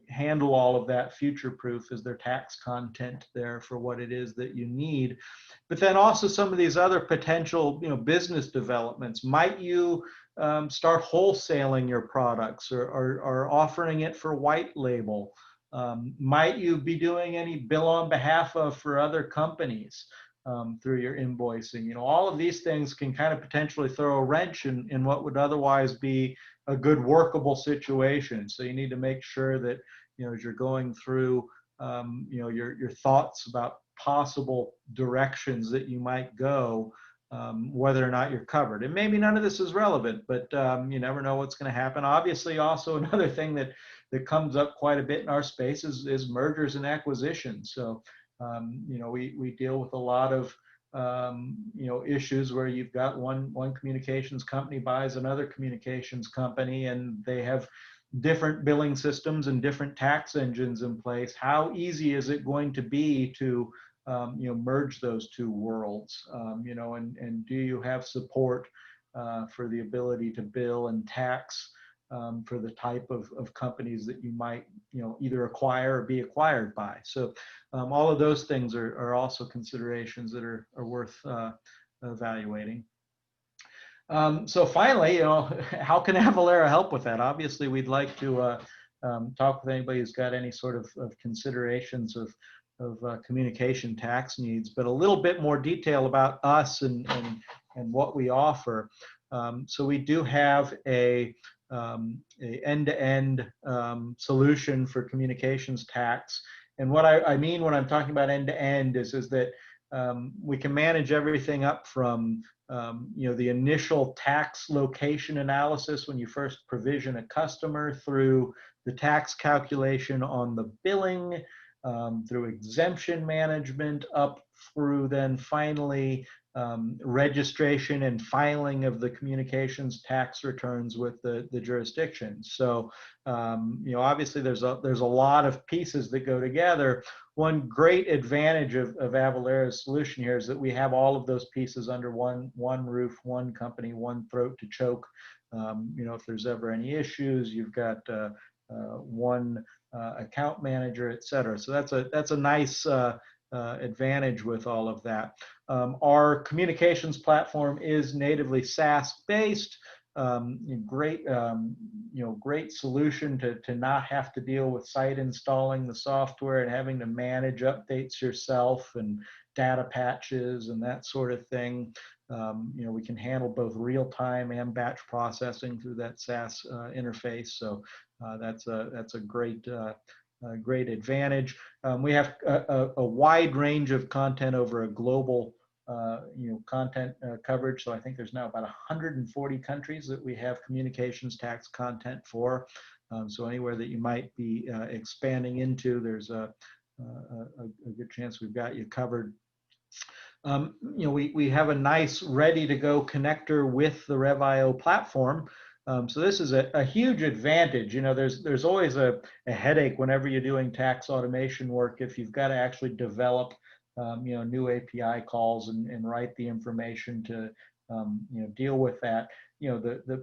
handle all of that future-proof? Is there tax content there for what it is that you need? But then also some of these other potential business developments. Might you start wholesaling your products or offering it for white label? Might you be doing any bill on behalf of for other companies through your invoicing? You know, all of these things can kind of potentially throw a wrench in what would otherwise be a good workable situation. So you need to make sure that, you know, as you're going through, you know, your thoughts about possible directions that you might go, whether or not you're covered. And maybe none of this is relevant, but you never know what's going to happen. Obviously, also another thing that comes up quite a bit in our space is mergers and acquisitions. So, you know, we deal with a lot of you know, issues where you've got one communications company buys another communications company, and they have different billing systems and different tax engines in place. How easy is it going to be to you know, merge those two worlds? You know, and do you have support for the ability to bill and tax for the type of companies that you might, you know, either acquire or be acquired by? So all of those things are also considerations that are worth evaluating. So finally, you know, how can Avalara help with that? Obviously, we'd like to talk with anybody who's got any sort of considerations of communication tax needs, but a little bit more detail about us and what we offer. So we do have a end-to-end solution for communications tax. And what I mean when I'm talking about end-to-end is that we can manage everything up from you know, the initial tax location analysis when you first provision a customer, through the tax calculation on the billing, through exemption management, up through then finally registration and filing of the communications tax returns with the jurisdictions. So you know, obviously there's a lot of pieces that go together. One great advantage of Avalara's solution here is that we have all of those pieces under one roof, one company, one throat to choke. You know, if there's ever any issues, you've got one account manager, et cetera. So that's a nice advantage with all of that. Our communications platform is natively SaaS based. Great, you know, great solution to not have to deal with site installing the software and having to manage updates yourself and data patches and that sort of thing. You know, we can handle both real time and batch processing through that SaaS interface. So that's a great great advantage. We have a wide range of content over a global you know, content coverage. So I think there's now about 140 countries that we have communications tax content for. So anywhere that you might be expanding into, there's a good chance we've got you covered. You know, we have a nice ready to go connector with the Rev.io platform. So this is a huge advantage. You know, there's always a headache whenever you're doing tax automation work if you've got to actually develop you know, new API calls and write the information to you know, deal with that. You know,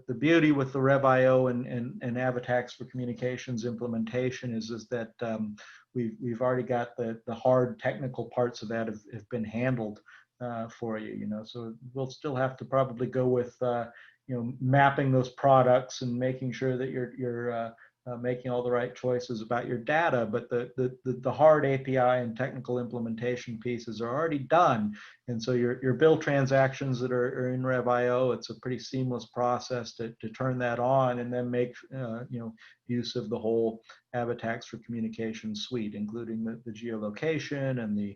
the beauty with the Rev.io and Avatax for communications implementation is that we've already got the hard technical parts of that have been handled for you. You know, so we'll still have to probably go with you know, mapping those products and making sure that you're making all the right choices about your data, but the hard API and technical implementation pieces are already done. And so your bill transactions that are in Rev.io, it's a pretty seamless process to turn that on and then make you know, use of the whole Avatax for communication suite, including the geolocation and the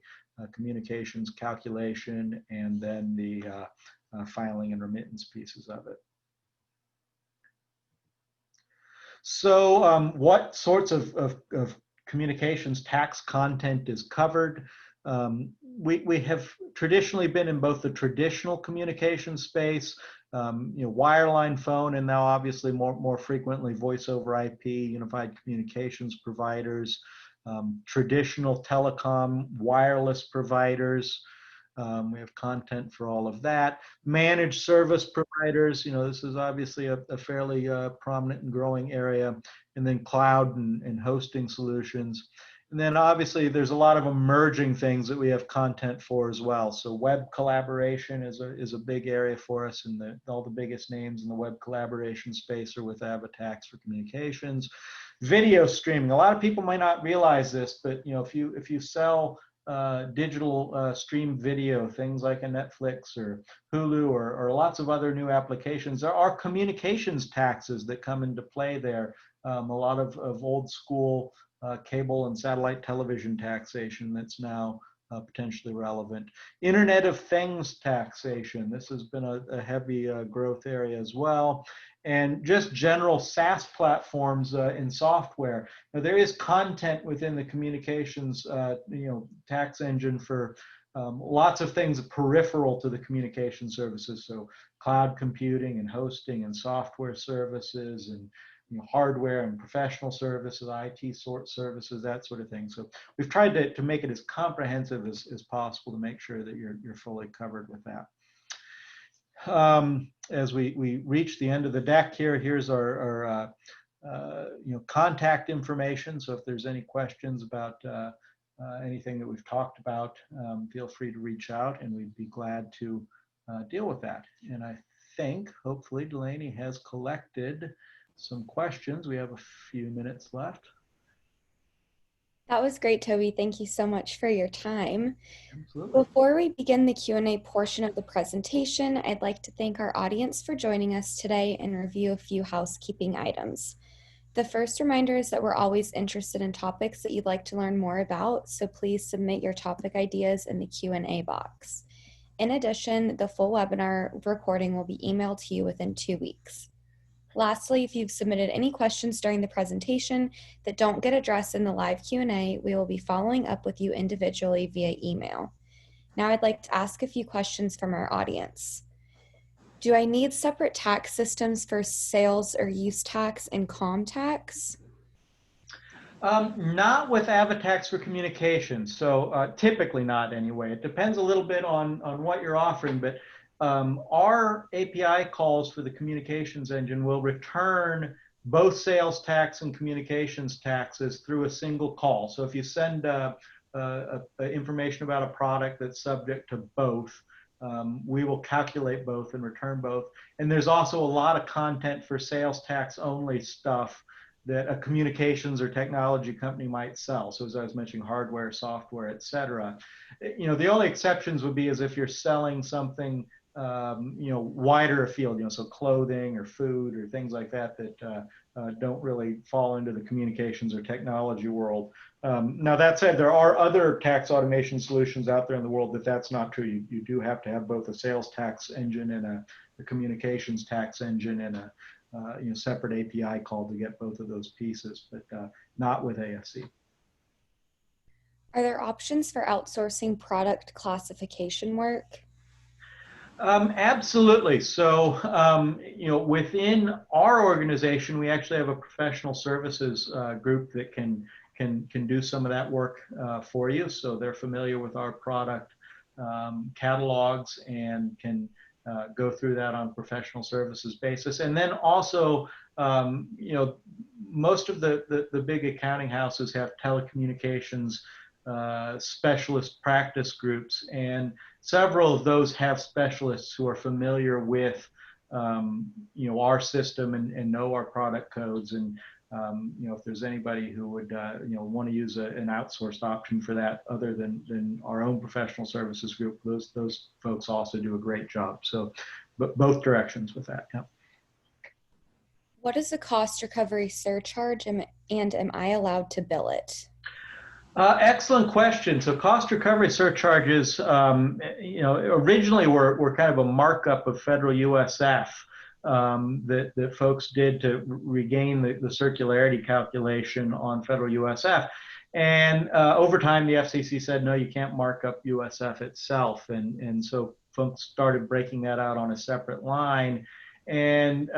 communications calculation, and then the filing and remittance pieces of it. So what sorts of communications tax content is covered? We have traditionally been in both the traditional communication space, you know, wireline phone, and now obviously more frequently voice over IP, unified communications providers, traditional telecom, wireless providers. We have content for all of that. Managed service providers, you know, this is obviously a fairly prominent and growing area. And then cloud and hosting solutions. And then obviously there's a lot of emerging things that we have content for as well. So web collaboration is a big area for us, and all the biggest names in the web collaboration space are with Avatax for communications. Video streaming. A lot of people might not realize this, but if you sell digital stream video, things like a Netflix or Hulu or lots of other new applications, there are communications taxes that come into play there. A lot of old school cable and satellite television taxation that's now potentially relevant. Internet of Things taxation. This has been a heavy growth area as well. And just general SaaS platforms in software. Now, there is content within the communications tax engine for lots of things peripheral to the communication services. So cloud computing and hosting and software services and hardware and professional services, IT sort services, that sort of thing. So we've tried to make it as comprehensive as possible to make sure that you're fully covered with that. As we reach the end of the deck here, here's our contact information. So if there's any questions about anything that we've talked about, feel free to reach out and we'd be glad to deal with that. And I think hopefully Delaney has collected some questions. We have a few minutes left. That was great, Toby. Thank you so much for your time. Absolutely. Before we begin the Q&A portion of the presentation, I'd like to thank our audience for joining us today and review a few housekeeping items. The first reminder is that we're always interested in topics that you'd like to learn more about, so please submit your topic ideas in the Q&A box. In addition, the full webinar recording will be emailed to you within 2 weeks. Lastly, if you've submitted any questions during the presentation that don't get addressed in the live Q&A, we will be following up with you individually via email. Now I'd like to ask a few questions from our audience. Do I need separate tax systems for sales or use tax and com tax? Not with AvaTax for communication. So typically not anyway. It depends a little bit on what you're offering, but our API calls for the communications engine will return both sales tax and communications taxes through a single call. So if you send information about a product that's subject to both, we will calculate both and return both. And there's also a lot of content for sales tax only stuff that a communications or technology company might sell. So as I was mentioning, hardware, software, et cetera. The only exceptions would be as if you're selling something wider afield, so clothing or food or things like that don't really fall into the communications or technology world. Now that said, there are other tax automation solutions out there in the world that's not true. You do have to have both a sales tax engine and a communications tax engine and a separate API call to get both of those pieces, but not with ASC. Are there options for outsourcing product classification work? Absolutely. So, within our organization, we actually have a professional services group that can do some of that work for you. So they're familiar with our product catalogs and can go through that on a professional services basis. And then also, most of the big accounting houses have telecommunications specialist practice groups, and several of those have specialists who are familiar with our system and know our product codes. And if there's anybody who would want to use an outsourced option for that other than our own professional services group, those folks also do a great job. So but both directions with that. Yeah. What is a cost recovery surcharge, and am I allowed to bill it? Excellent question. So cost recovery surcharges, originally were kind of a markup of federal USF that folks did to regain the circularity calculation on federal USF. And over time, the FCC said, no, you can't mark up USF itself. And so folks started breaking that out on a separate line. And,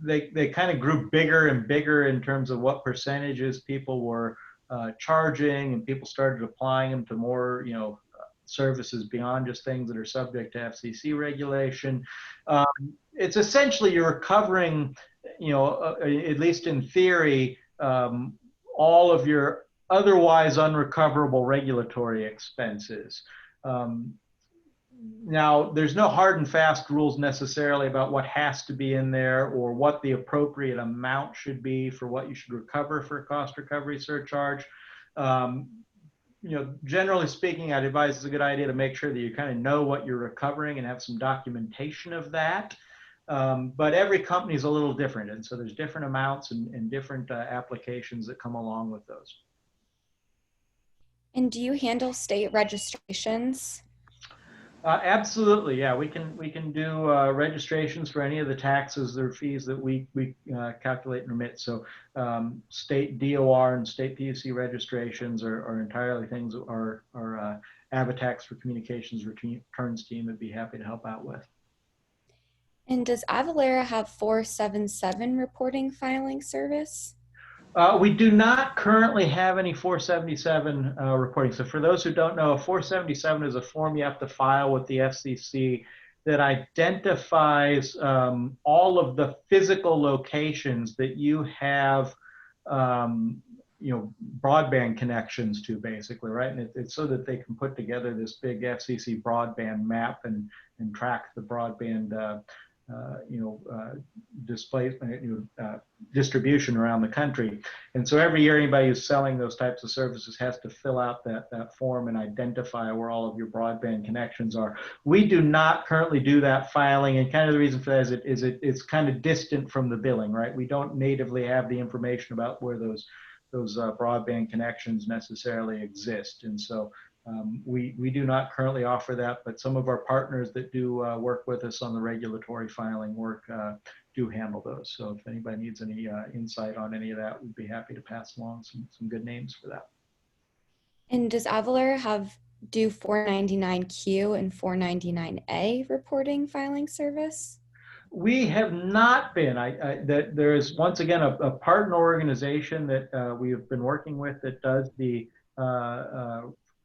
they kind of grew bigger and bigger in terms of what percentages people were charging, and people started applying them to more, services beyond just things that are subject to FCC regulation. It's essentially you're recovering, at least in theory, all of your otherwise unrecoverable regulatory expenses. Now, there's no hard and fast rules necessarily about what has to be in there or what the appropriate amount should be for what you should recover for a cost recovery surcharge. Um, generally speaking, I'd advise it's a good idea to make sure that you kind of know what you're recovering and have some documentation of that. But every company is a little different, and so there's different amounts and different applications that come along with those. And do you handle state registrations? Absolutely, yeah. We can do registrations for any of the taxes or fees that we calculate and remit. So state DOR and state PUC registrations are entirely things that our Avatax for Communications Returns team would be happy to help out with. And does Avalara have 477 reporting filing service? We do not currently have any 477 reporting. So for those who don't know, a 477 is a form you have to file with the FCC that identifies all of the physical locations that you have, broadband connections to, basically, right? And it's so that they can put together this big FCC broadband map and track the broadband display, distribution around the country. And so every year, anybody who's selling those types of services has to fill out that form and identify where all of your broadband connections are. We do not currently do that filing, and kind of the reason for that is it's kind of distant from the billing, right? We don't natively have the information about where those broadband connections necessarily exist, and so we do not currently offer that, but some of our partners that do work with us on the regulatory filing work do handle those. So if anybody needs any insight on any of that, we'd be happy to pass along some good names for that. And does Avalara do 499Q and 499A reporting filing service? We have not been. That there is once again a partner organization that we have been working with that does the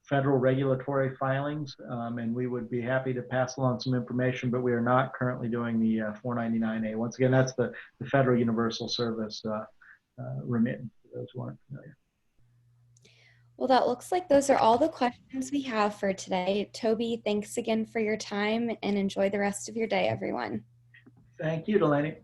federal regulatory filings, and we would be happy to pass along some information, but we are not currently doing the 499A. Once again, that's the Federal Universal Service remittance, for those who aren't familiar. Well, that looks like those are all the questions we have for today. Toby, thanks again for your time and enjoy the rest of your day, everyone. Thank you, Delaney.